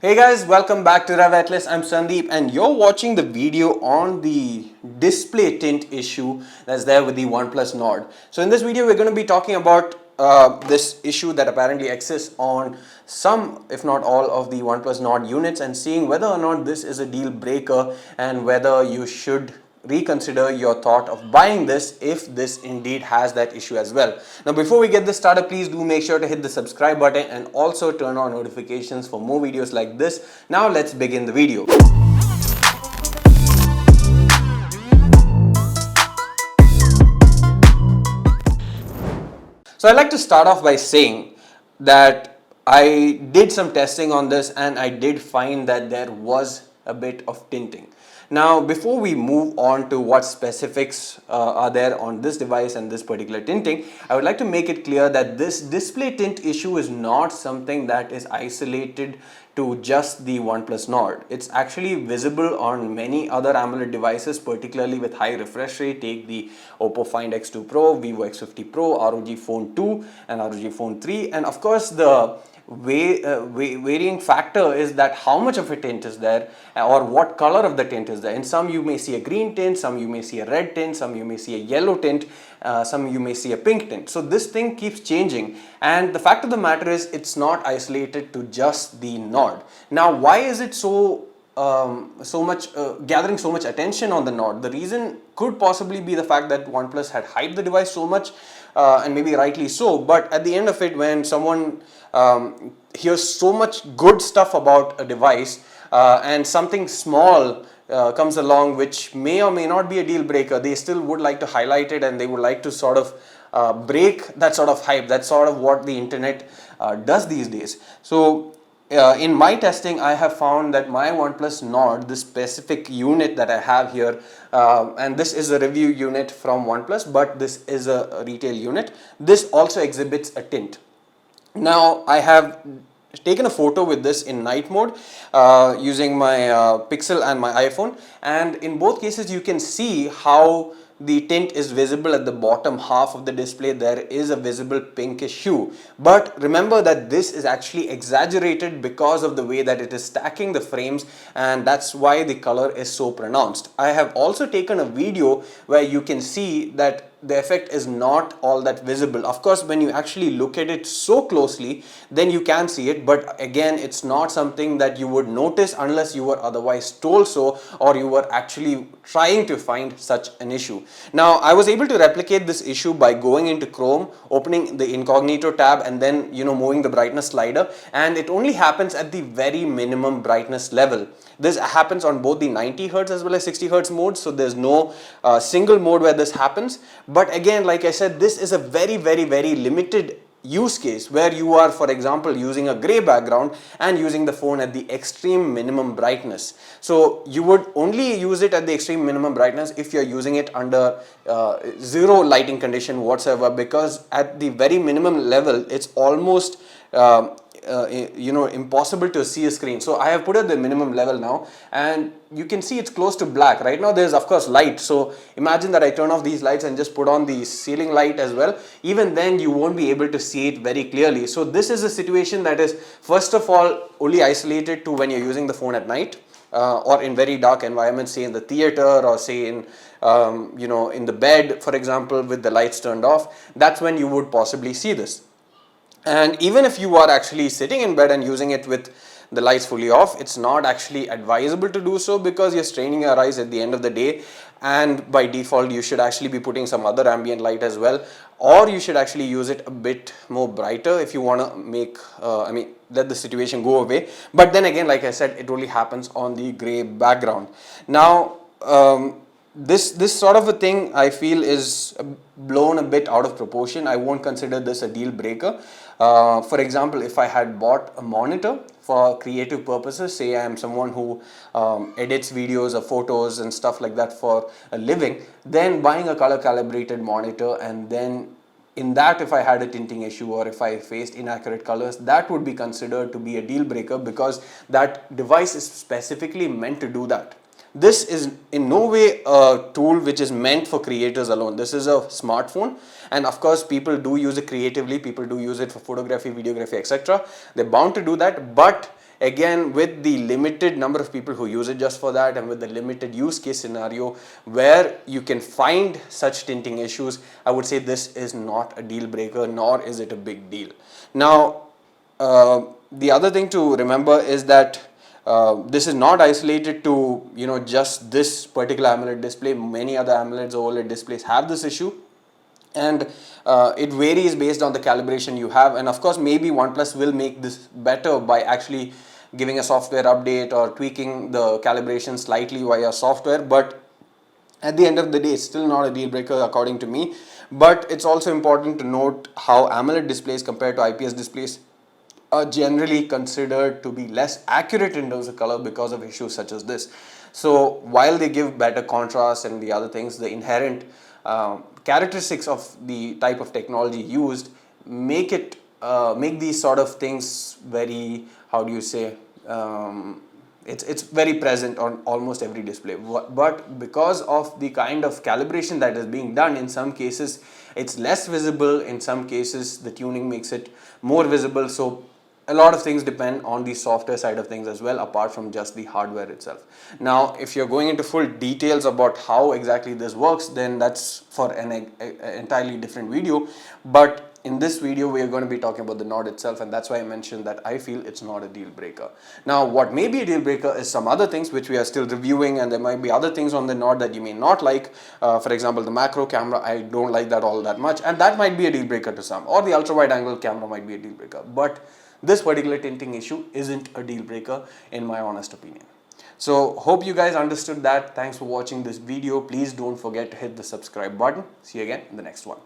Hey guys, welcome back to RevAtlas. I'm Sandeep and you're watching the video on the display tint issue that's there with the OnePlus Nord. So in this video, we're going to be talking about this issue that apparently exists on some, if not all, of the OnePlus Nord units and seeing whether or not this is a deal breaker and whether you should reconsider your thought of buying this if this indeed has that issue as well. Now before we get this started, please do make sure to hit the subscribe button and also turn on notifications for more videos like this. Now let's begin the video. So I'd like to start off by saying that I did some testing on this and I did find that there was a bit of tinting. Now, before we move on to what specifics are there on this device and this particular tinting, I would like to make it clear that this display tint issue is not something that is isolated to just the OnePlus Nord. It's actually visible on many other AMOLED devices, particularly with high refresh rate. Take the Oppo Find X2 Pro, Vivo X50 Pro, ROG Phone 2 and ROG Phone 3, and of course the varying factor is that how much of a tint is there or what color of the tint is there. In some you may see a green tint, some you may see a red tint, some you may see a yellow tint, some you may see a pink tint. So this thing keeps changing, and the fact of the matter is it's not isolated to just the Nord. Now why is it gathering so much attention on the Nord? The reason could possibly be the fact that OnePlus had hyped the device so much, and maybe rightly so, but at the end of it, when someone hears so much good stuff about a device and something small comes along which may or may not be a deal breaker, they still would like to highlight it and they would like to sort of break that sort of hype. That's sort of what the internet does these days. So in my testing, I have found that my OnePlus Nord, this specific unit that I have here, and this is a review unit from OnePlus, but this is a retail unit, this also exhibits a tint. Now I have taken a photo with this in night mode using my Pixel and my iPhone, and in both cases you can see how the tint is visible at the bottom half of the display. There is a visible pinkish hue, but remember that this is actually exaggerated because of the way that it is stacking the frames, and that's why the color is so pronounced. I have also taken a video where you can see that the effect is not all that visible. Of course, when you actually look at it so closely, then you can see it, but again, it's not something that you would notice unless you were otherwise told so, or you were actually trying to find such an issue. Now, I was able to replicate this issue by going into Chrome, opening the incognito tab, and then moving the brightness slider, and it only happens at the very minimum brightness level. This happens on both the 90 Hz as well as 60 Hz mode, so there's no single mode where this happens. But again, like I said, this is a very limited use case where you are, for example, using a gray background and using the phone at the extreme minimum brightness. So you would only use it at the extreme minimum brightness if you're using it under zero lighting condition whatsoever, because at the very minimum level, it's almost impossible to see a screen. So I have put at the minimum level now, and you can see it's close to black. Right now there's of course light, so imagine that I turn off these lights and just put on the ceiling light as well. Even then you won't be able to see it very clearly. So this is a situation that is first of all only isolated to when you're using the phone at night, or in very dark environments, say in the theater or say in in the bed, for example, with the lights turned off. That's when you would possibly see this. And even if you are actually sitting in bed and using it with the lights fully off, it's not actually advisable to do so, because you're straining your eyes at the end of the day, and by default you should actually be putting some other ambient light as well, or you should actually use it a bit more brighter if you want to make let the situation go away. But then again, like I said, it only happens on the gray background. Now this sort of a thing I feel is blown a bit out of proportion. I won't consider this a deal breaker. For example, if I had bought a monitor for creative purposes, say I am someone who edits videos or photos and stuff like that for a living, then buying a color calibrated monitor, and then in that if I had a tinting issue or if I faced inaccurate colors, that would be considered to be a deal breaker, because that device is specifically meant to do that. This is in no way a tool which is meant for creators alone. This is a smartphone, and of course people do use it creatively, people do use it for photography, videography, etc. They're bound to do that, but again, with the limited number of people who use it just for that, and with the limited use case scenario where you can find such tinting issues, I would say this is not a deal breaker, nor is it a big deal. Now, the other thing to remember is that this is not isolated to just this particular AMOLED display. Many other AMOLEDs or OLED displays have this issue, and it varies based on the calibration you have. And of course, maybe OnePlus will make this better by actually giving a software update or tweaking the calibration slightly via software, but at the end of the day, it's still not a deal breaker according to me. But it's also important to note how AMOLED displays compared to IPS displays are generally considered to be less accurate in terms of color because of issues such as this. So while they give better contrast and the other things, the inherent characteristics of the type of technology used make these sort of things very, how do you say, it's very present on almost every display. But because of the kind of calibration that is being done, in some cases it's less visible, in some cases the tuning makes it more visible. So a lot of things depend on the software side of things as well, apart from just the hardware itself. Now, if you're going into full details about how exactly this works, then that's for an entirely different video. But in this video, we are going to be talking about the Nord itself, and that's why I mentioned that I feel it's not a deal breaker. Now, what may be a deal breaker is some other things which we are still reviewing, and there might be other things on the Nord that you may not like. For example, the macro camera, I don't like that all that much, and that might be a deal breaker to some, or the ultra wide angle camera might be a deal breaker. But this particular tinting issue isn't a deal breaker in my honest opinion. So hope you guys understood that. Thanks for watching this video. Please don't forget to hit the subscribe button. See you again in the next one.